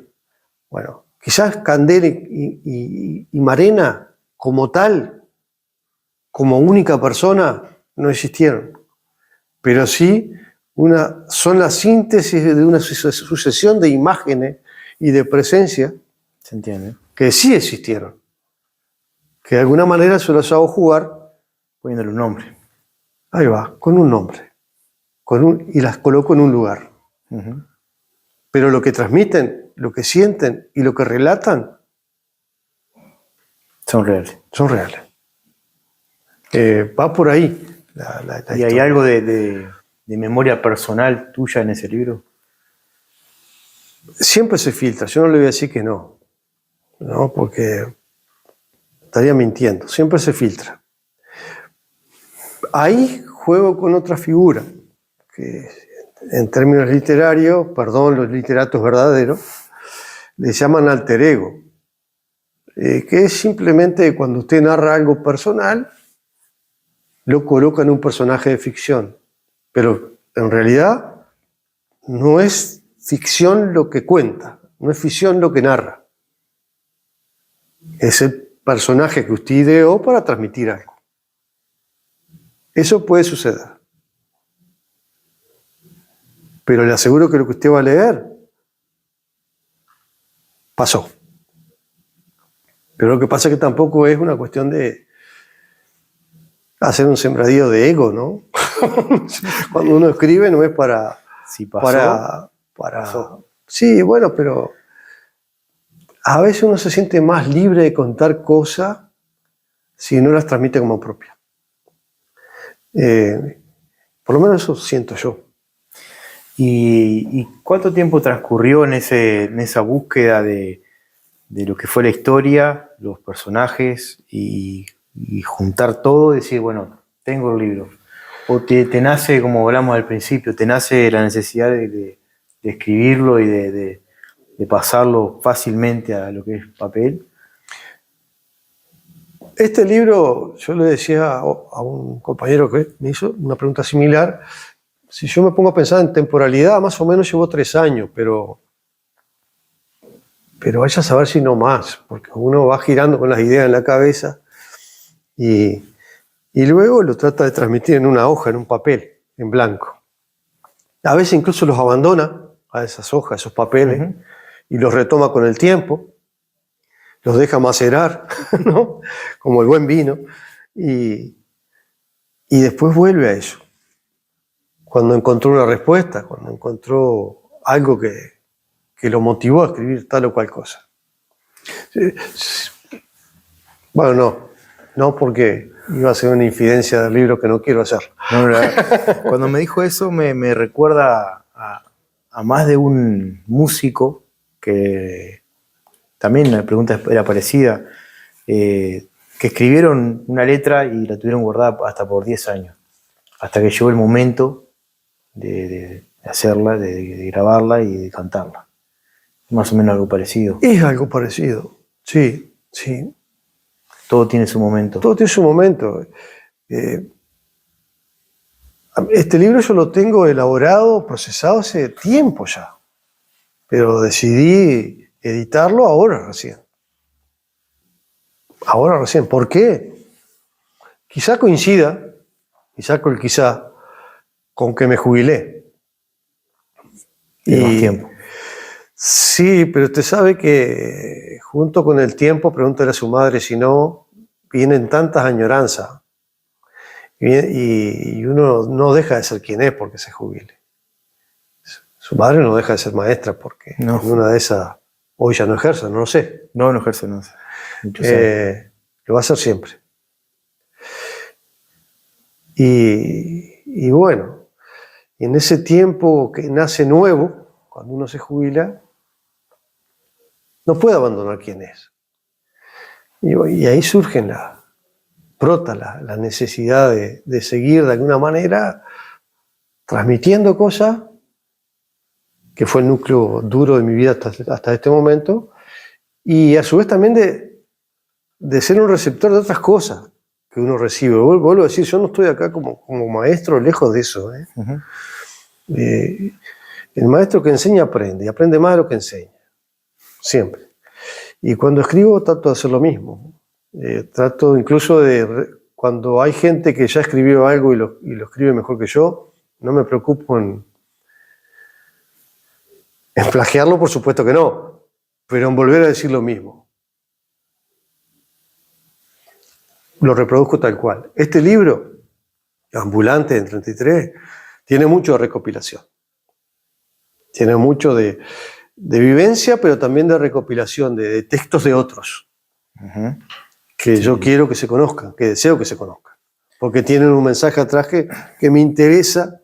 Bueno, quizás Candela y Marena como tal, como única persona, no existieron. Pero sí son la síntesis de una sucesión de imágenes y de presencia. ¿Se entiende? Que sí existieron. Que de alguna manera se los hago jugar. Poniéndole un nombre. Ahí va, con un nombre. Y las coloco en un lugar. Uh-huh. Pero lo que transmiten, lo que sienten y lo que relatan son reales. Son reales. Va por ahí. ¿Y hay algo de memoria personal tuya en ese libro? Siempre se filtra. Yo no le voy a decir que no. No, porque estaría mintiendo. Siempre se filtra. Ahí juego con otra figura, que en términos literarios, perdón, los literatos verdaderos, le llaman alter ego, que es simplemente cuando usted narra algo personal, lo coloca en un personaje de ficción, pero en realidad no es ficción lo que cuenta, no es ficción lo que narra. Es el personaje que usted ideó para transmitir algo. Eso puede suceder. Pero le aseguro que lo que usted va a leer pasó. Pero lo que pasa es que tampoco es una cuestión de hacer un sembradío de ego, ¿no? Cuando uno escribe no es para... Si pasó, pasó. Sí, bueno, pero a veces uno se siente más libre de contar cosas si no las transmite como propias. Por lo menos eso siento yo. ¿Y cuánto tiempo transcurrió en esa búsqueda de lo que fue la historia, los personajes y juntar todo y decir, bueno, tengo el libro? ¿O te nace, como hablamos al principio, te nace la necesidad de escribirlo y de pasarlo fácilmente a lo que es papel? Este libro, yo le decía a un compañero que me hizo una pregunta similar, si yo me pongo a pensar en temporalidad, más o menos llevó 3 años, pero vaya a saber si no más, porque uno va girando con las ideas en la cabeza y luego lo trata de transmitir en una hoja, en un papel, en blanco. A veces incluso los abandona a esas hojas, esos papeles, y los retoma con el tiempo, los deja macerar, ¿no? Como el buen vino, y después vuelve a eso. Cuando encontró una respuesta, cuando encontró algo que lo motivó a escribir tal o cual cosa. Bueno, no porque iba a ser una infidencia del libro que no quiero hacer. No, cuando me dijo eso me recuerda a más de un músico que también la pregunta era parecida, que escribieron una letra y la tuvieron guardada hasta por 10 años, hasta que llegó el momento de hacerla, de grabarla y de cantarla. Más o menos algo parecido. Es algo parecido, sí, sí. Todo tiene su momento. Todo tiene su momento. Este libro yo lo tengo elaborado, procesado hace tiempo ya, pero decidí editarlo ahora recién. Ahora recién. ¿Por qué? Quizá coincida, con que me jubilé. Tiene más tiempo. Sí, pero usted sabe que junto con el tiempo, pregúntale a su madre si no, vienen tantas añoranzas. Y uno no deja de ser quien es porque se jubile. Su madre no deja de ser maestra porque en una de esas hoy ya no ejerce, no lo sé. No ejerce, no sé. Lo va a hacer siempre. Y bueno, en ese tiempo que nace nuevo, cuando uno se jubila, no puede abandonar quién es. Y ahí brota la necesidad de seguir de alguna manera transmitiendo cosas, que fue el núcleo duro de mi vida hasta este momento, y a su vez también de ser un receptor de otras cosas que uno recibe. Vuelvo a decir, yo no estoy acá como maestro, lejos de eso. El maestro que enseña aprende, y aprende más de lo que enseña, siempre. Y cuando escribo trato de hacer lo mismo. Trato incluso cuando hay gente que ya escribió algo y lo escribe mejor que yo, no me preocupo en plagiarlo, por supuesto que no, pero en volver a decir lo mismo. Lo reproduzco tal cual. Este libro, Ambulante en 33, tiene mucho de recopilación. Tiene mucho de vivencia, pero también de recopilación, de textos de otros. Que yo quiero que se conozcan, que deseo que se conozcan. Porque tienen un mensaje atrás que me interesa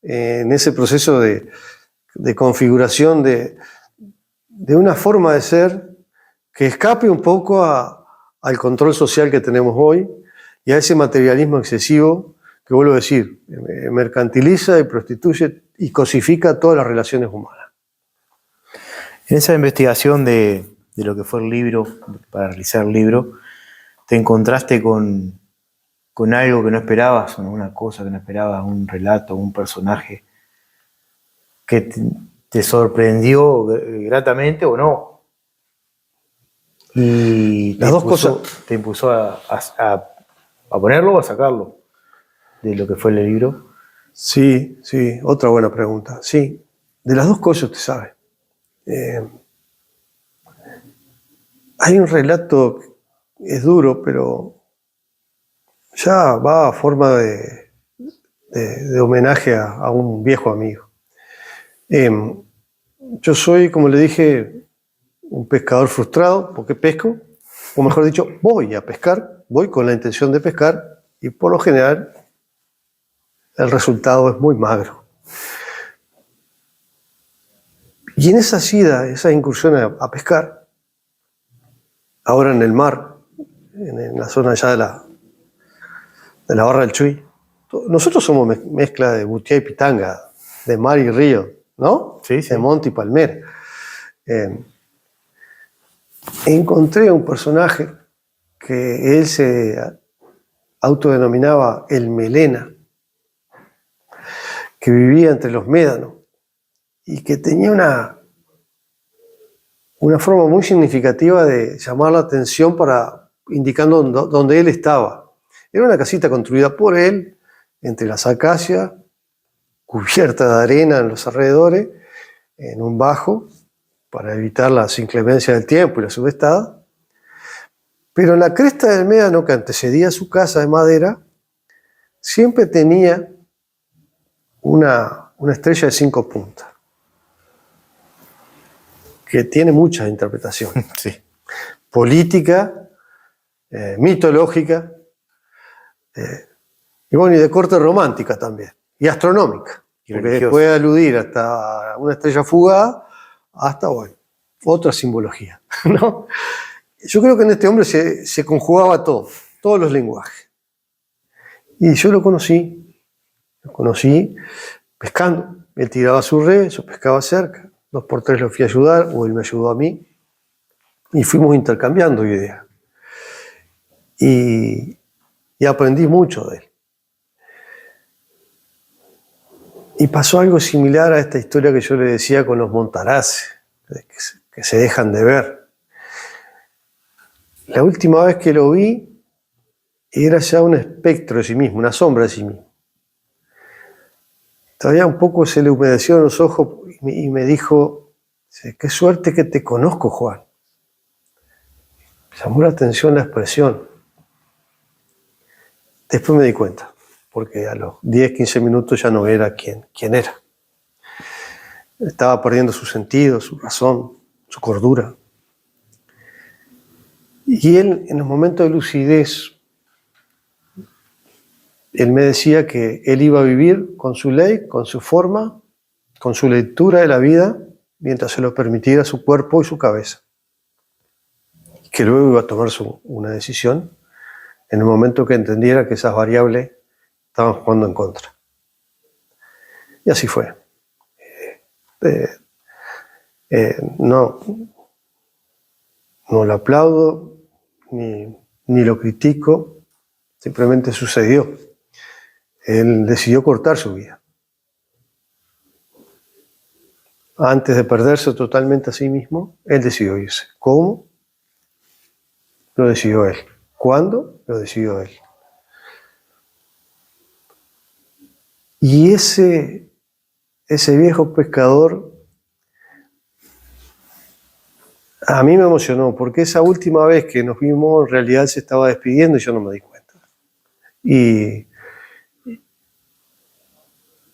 en ese proceso de configuración de una forma de ser que escape un poco al control social que tenemos hoy y a ese materialismo excesivo que vuelvo a decir, mercantiliza y prostituye y cosifica todas las relaciones humanas. En esa investigación de lo que fue el libro, para realizar el libro, ¿te encontraste con algo que no esperabas, una cosa que no esperabas, un relato, un personaje que te sorprendió gratamente o no? Y Las dos cosas. ¿Te impulsó a ponerlo o a sacarlo de lo que fue el libro? Sí, otra buena pregunta. Sí, de las dos cosas usted sabe. Hay un relato, es duro, pero ya va a forma de homenaje a un viejo amigo. Yo soy, como le dije, un pescador frustrado porque pesco, o mejor dicho, voy a pescar, voy con la intención de pescar y por lo general el resultado es muy magro. Y en esa ida, esa incursión a pescar, ahora en el mar, en la zona ya de la Barra del Chuy, nosotros somos mezcla de Butiá y Pitanga, de mar y río, ¿no? Sí, sí. De monte y palmera. Encontré un personaje que él se autodenominaba el Melena, que vivía entre los médanos y que tenía una forma muy significativa de llamar la atención indicando dónde él estaba. Era una casita construida por él, entre las acacias, cubierta de arena en los alrededores, en un bajo, para evitar las inclemencias del tiempo y la subestada. Pero en la cresta del médano que antecedía su casa de madera, siempre tenía una estrella de 5 puntas, que tiene muchas interpretaciones. Sí. Política, mitológica, y bueno, y de corte romántica también, y astronómica, porque puede aludir hasta una estrella fugaz, hasta, bueno, otra simbología, ¿no? Yo creo que en este hombre se conjugaba todo, todos los lenguajes. Y yo lo conocí pescando. Él tiraba su red, yo pescaba cerca, 2 por 3 lo fui a ayudar, o él me ayudó a mí, y fuimos intercambiando ideas. Y aprendí mucho de él. Y pasó algo similar a esta historia que yo le decía con los Montarace, que se dejan de ver. La última vez que lo vi, era ya un espectro de sí mismo, una sombra de sí mismo. Todavía un poco se le humedecieron los ojos y me dijo, qué suerte que te conozco, Juan. Me llamó la atención la expresión. Después me di cuenta, porque a los 10, 15 minutos ya no era quien era. Estaba perdiendo su sentido, su razón, su cordura. Y él, en los momentos de lucidez, él me decía que él iba a vivir con su ley, con su forma, con su lectura de la vida, mientras se lo permitiera su cuerpo y su cabeza. Y que luego iba a tomar una decisión en el momento que entendiera que esas variables estaban jugando en contra. Y así fue. No lo aplaudo, ni lo critico, simplemente sucedió. Él decidió cortar su vida. Antes de perderse totalmente a sí mismo, él decidió irse. ¿Cómo? Lo decidió él. ¿Cuándo? Lo decidió él. Y ese viejo pescador a mí me emocionó, porque esa última vez que nos vimos, en realidad se estaba despidiendo y yo no me di cuenta. Y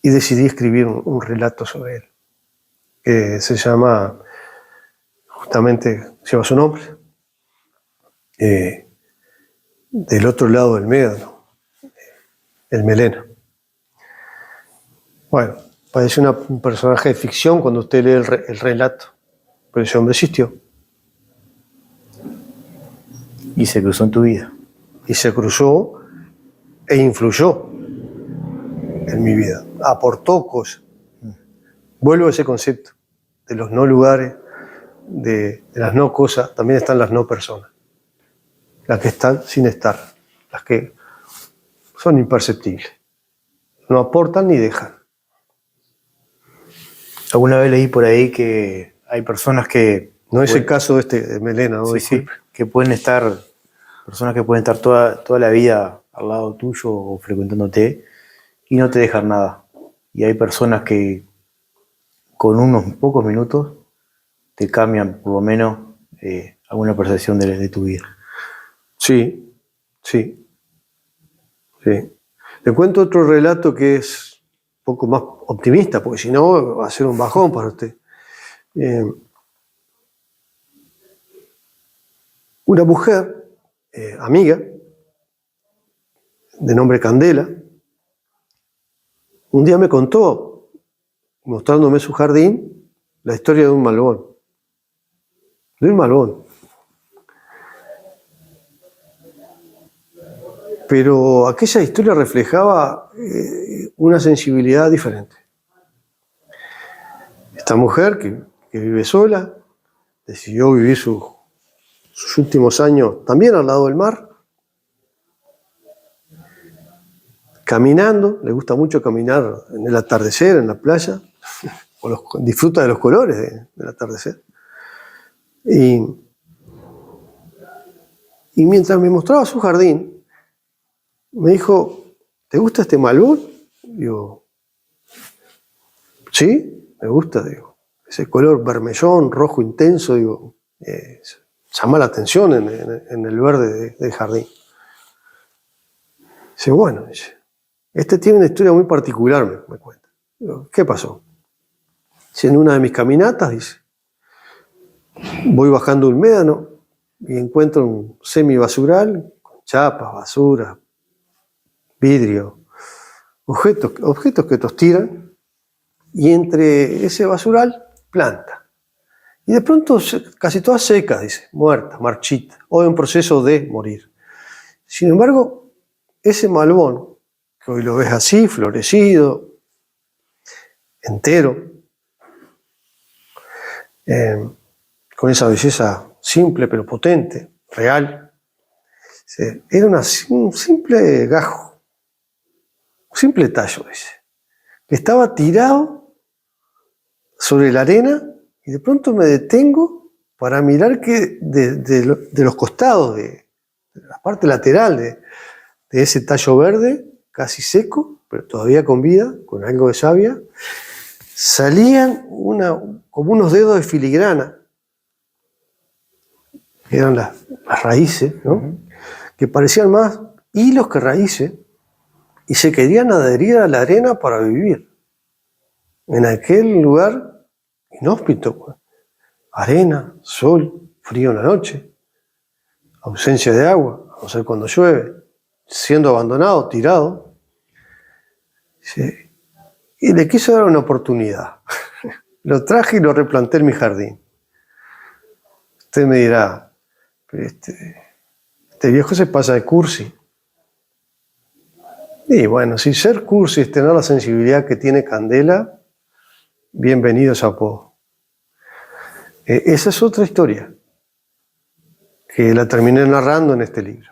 decidí escribir un relato sobre él, que se llama, justamente, lleva su nombre, del otro lado del médano, el Melena. Bueno, parece un personaje de ficción cuando usted lee el relato, pero ese hombre existió. Y se cruzó en tu vida. Y se cruzó e influyó en mi vida, aportó cosas. Vuelvo a ese concepto de los no lugares, de las no cosas, también están las no personas, las que están sin estar, las que son imperceptibles, no aportan ni dejan. Alguna vez leí por ahí que hay personas que... No es el caso de Melena, ¿no? Sí, que pueden estar, personas que pueden estar toda la vida al lado tuyo o frecuentándote y no te dejan nada. Y hay personas que con unos pocos minutos te cambian por lo menos alguna percepción de tu vida. Sí. Le cuento otro relato que es un poco más optimista, porque si no va a ser un bajón para usted. Una mujer, amiga, de nombre Candela, un día me contó, mostrándome su jardín, la historia de un malvón. De un malvón. Pero aquella historia reflejaba una sensibilidad diferente. Esta mujer que vive sola, decidió vivir sus últimos años también al lado del mar, caminando, le gusta mucho caminar en el atardecer, en la playa, disfruta de los colores del atardecer. Y mientras me mostraba su jardín, me dijo, ¿te gusta este malvón? Digo, sí, me gusta, digo. Ese color vermellón, rojo intenso, digo, llama la atención en el verde del jardín. Dice, bueno, este tiene una historia muy particular, me cuenta. Digo, ¿qué pasó? Dice, en una de mis caminatas, dice, voy bajando un médano y encuentro un semibasural con chapas, basura, vidrio, objetos que otros tiran, y entre ese basural, planta. Y de pronto casi todas secas, dice, muertas, marchitas, o en proceso de morir. Sin embargo, ese malvón, que hoy lo ves así, florecido, entero, con esa belleza simple pero potente, real, era un simple gajo, un simple tallo, dice, que estaba tirado sobre la arena, y de pronto me detengo para mirar que de los costados, de la parte lateral de ese tallo verde, casi seco, pero todavía con vida, con algo de savia, salían como unos dedos de filigrana, que eran las raíces, ¿no? Que parecían más hilos que raíces, y se querían adherir a la arena para vivir. En aquel lugar inhóspito, pues. Arena, sol, frío en la noche, ausencia de agua, a no ser cuando llueve, siendo abandonado, tirado. Y le quise dar una oportunidad. Lo traje y lo replanté en mi jardín. Usted me dirá, este viejo se pasa de cursi. Y bueno, si ser cursi es tener la sensibilidad que tiene Candela, bienvenido a ese apodo. Esa es otra historia que la terminé narrando en este libro.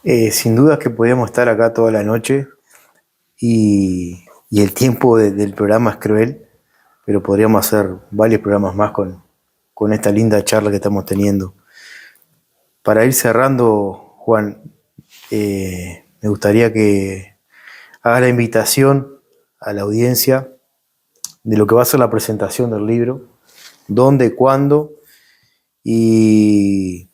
Sin duda que podríamos estar acá toda la noche y el tiempo del programa es cruel, pero podríamos hacer varios programas más con esta linda charla que estamos teniendo. Para ir cerrando, Juan, me gustaría que hagas la invitación a la audiencia de lo que va a ser la presentación del libro, dónde, cuándo, y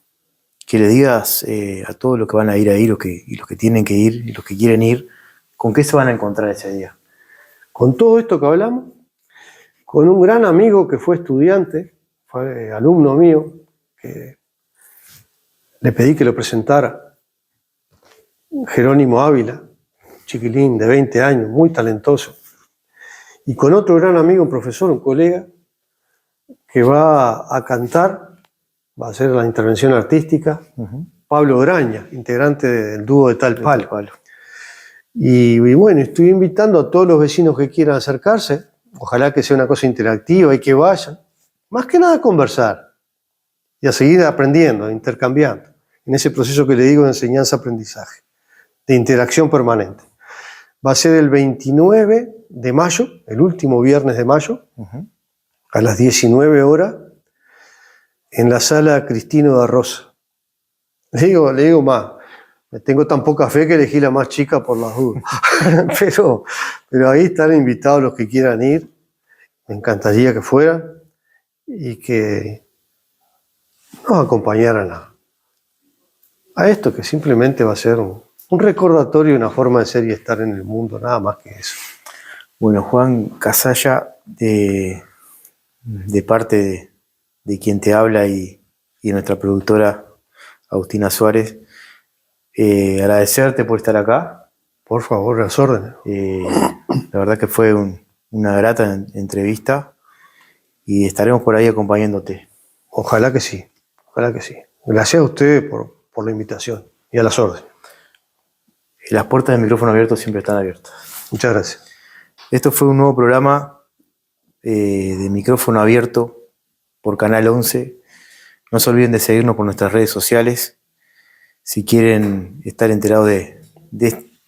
que le digas a todos los que van a ir ahí, y los que tienen que ir, y los que quieren ir, con qué se van a encontrar ese día. Con todo esto que hablamos, con un gran amigo que fue estudiante, fue alumno mío, que le pedí que lo presentara, Jerónimo Ávila, chiquilín de 20 años, muy talentoso, y con otro gran amigo, un profesor, un colega, que va a cantar, va a hacer la intervención artística, Pablo Graña, integrante del dúo de Tal Palo. Y bueno, estoy invitando a todos los vecinos que quieran acercarse. Ojalá que sea una cosa interactiva y que vayan. Más que nada a conversar y a seguir aprendiendo, intercambiando. En ese proceso que le digo de enseñanza-aprendizaje, de interacción permanente. Va a ser el 29 de mayo, el último viernes de mayo, a las 19 horas, en la sala Cristino da Rosa. Le digo más, me tengo tan poca fe que elegí la más chica por las dudas. pero ahí están invitados los que quieran ir. Me encantaría que fueran y que nos acompañaran a esto, que simplemente va a ser un recordatorio, una forma de ser y estar en el mundo, nada más que eso. Bueno, Juan Casalla, de parte de quien te habla y nuestra productora Agustina Suárez, agradecerte por estar acá. Por favor, las órdenes. La verdad que fue una grata entrevista y estaremos por ahí acompañándote. Ojalá que sí, ojalá que sí. Gracias a ustedes por la invitación y a las órdenes. Las puertas del micrófono abierto siempre están abiertas. Muchas gracias. Esto fue un nuevo programa de micrófono abierto por Canal 11. No se olviden de seguirnos por nuestras redes sociales. Si quieren estar enterados de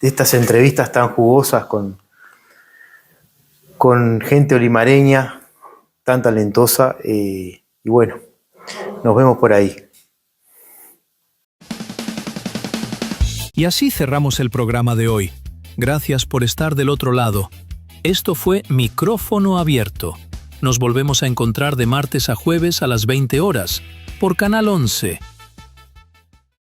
estas entrevistas tan jugosas con gente olimareña tan talentosa. Y bueno, nos vemos por ahí. Y así cerramos el programa de hoy. Gracias por estar del otro lado. Esto fue Micrófono Abierto. Nos volvemos a encontrar de martes a jueves a las 20 horas por Canal 11.